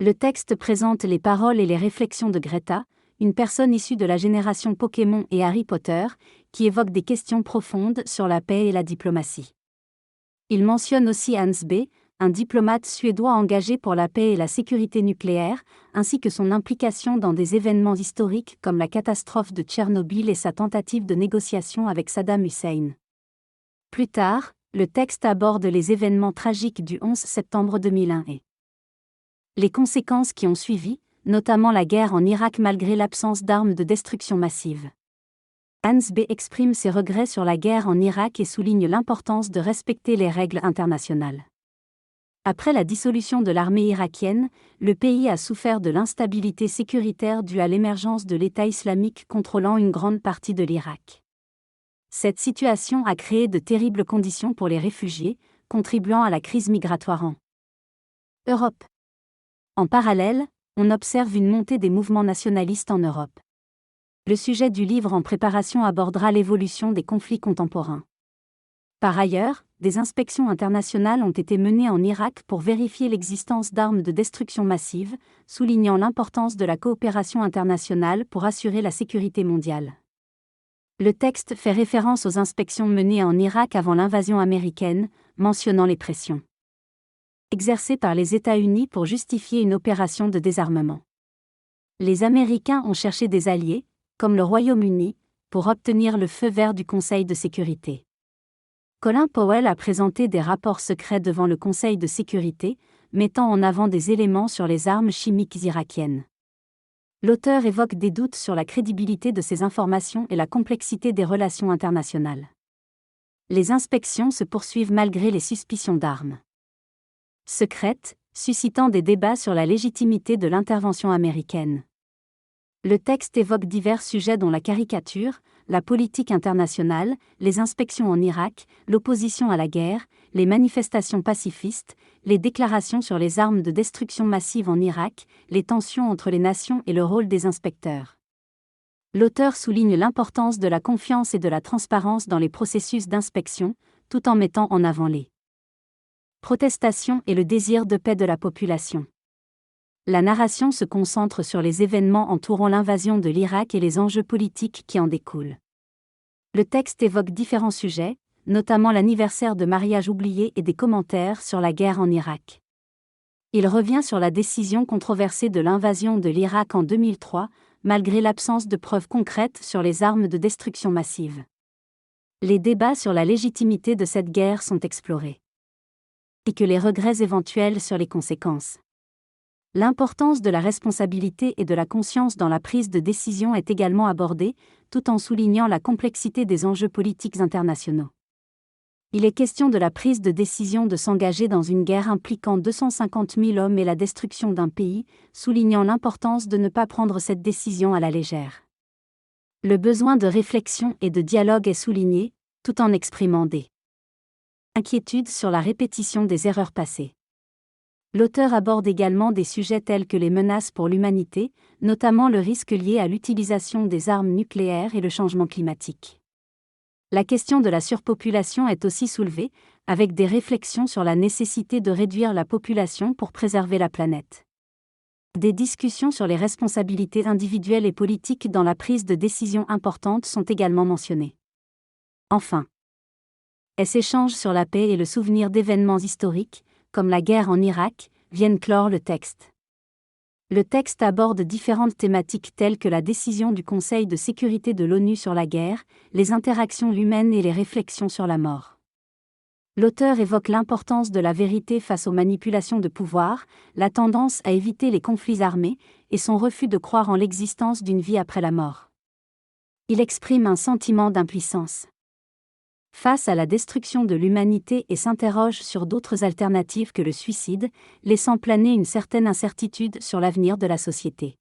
Le texte présente les paroles et les réflexions de Greta, une personne issue de la génération Pokémon et Harry Potter, qui évoque des questions profondes sur la paix et la diplomatie. Il mentionne aussi Hans B., un diplomate suédois engagé pour la paix et la sécurité nucléaire, ainsi que son implication dans des événements historiques comme la catastrophe de Tchernobyl et sa tentative de négociation avec Saddam Hussein. Plus tard, le texte aborde les événements tragiques du 11 septembre 2001 et les conséquences qui ont suivi, notamment la guerre en Irak malgré l'absence d'armes de destruction massive. Hans B. exprime ses regrets sur la guerre en Irak et souligne l'importance de respecter les règles internationales. Après la dissolution de l'armée irakienne, le pays a souffert de l'instabilité sécuritaire due à l'émergence de l'État islamique contrôlant une grande partie de l'Irak. Cette situation a créé de terribles conditions pour les réfugiés, contribuant à la crise migratoire en Europe. En parallèle, on observe une montée des mouvements nationalistes en Europe. Le sujet du livre en préparation abordera l'évolution des conflits contemporains. Par ailleurs, des inspections internationales ont été menées en Irak pour vérifier l'existence d'armes de destruction massive, soulignant l'importance de la coopération internationale pour assurer la sécurité mondiale. Le texte fait référence aux inspections menées en Irak avant l'invasion américaine, mentionnant les pressions exercées par les États-Unis pour justifier une opération de désarmement. Les Américains ont cherché des alliés, comme le Royaume-Uni, pour obtenir le feu vert du Conseil de sécurité. Colin Powell a présenté des rapports secrets devant le Conseil de sécurité, mettant en avant des éléments sur les armes chimiques irakiennes. L'auteur évoque des doutes sur la crédibilité de ces informations et la complexité des relations internationales. Les inspections se poursuivent malgré les suspicions d'armes secrètes, suscitant des débats sur la légitimité de l'intervention américaine. Le texte évoque divers sujets dont la caricature, la politique internationale, les inspections en Irak, l'opposition à la guerre, les manifestations pacifistes, les déclarations sur les armes de destruction massive en Irak, les tensions entre les nations et le rôle des inspecteurs. L'auteur souligne l'importance de la confiance et de la transparence dans les processus d'inspection, tout en mettant en avant les protestations et le désir de paix de la population. La narration se concentre sur les événements entourant l'invasion de l'Irak et les enjeux politiques qui en découlent. Le texte évoque différents sujets, notamment l'anniversaire de mariage oublié et des commentaires sur la guerre en Irak. Il revient sur la décision controversée de l'invasion de l'Irak en 2003, malgré l'absence de preuves concrètes sur les armes de destruction massive. Les débats sur la légitimité de cette guerre sont explorés. Et que les regrets éventuels sur les conséquences. L'importance de la responsabilité et de la conscience dans la prise de décision est également abordée, tout en soulignant la complexité des enjeux politiques internationaux. Il est question de la prise de décision de s'engager dans une guerre impliquant 250 000 hommes et la destruction d'un pays, soulignant l'importance de ne pas prendre cette décision à la légère. Le besoin de réflexion et de dialogue est souligné, tout en exprimant des inquiétudes sur la répétition des erreurs passées. L'auteur aborde également des sujets tels que les menaces pour l'humanité, notamment le risque lié à l'utilisation des armes nucléaires et le changement climatique. La question de la surpopulation est aussi soulevée, avec des réflexions sur la nécessité de réduire la population pour préserver la planète. Des discussions sur les responsabilités individuelles et politiques dans la prise de décisions importantes sont également mentionnées. Enfin, échanges sur la paix et le souvenir d'événements historiques, comme la guerre en Irak, viennent clore le texte. Le texte aborde différentes thématiques telles que la décision du Conseil de sécurité de l'ONU sur la guerre, les interactions humaines et les réflexions sur la mort. L'auteur évoque l'importance de la vérité face aux manipulations de pouvoir, la tendance à éviter les conflits armés, et son refus de croire en l'existence d'une vie après la mort. Il exprime un sentiment d'impuissance face à la destruction de l'humanité et s'interroge sur d'autres alternatives que le suicide, laissant planer une certaine incertitude sur l'avenir de la société.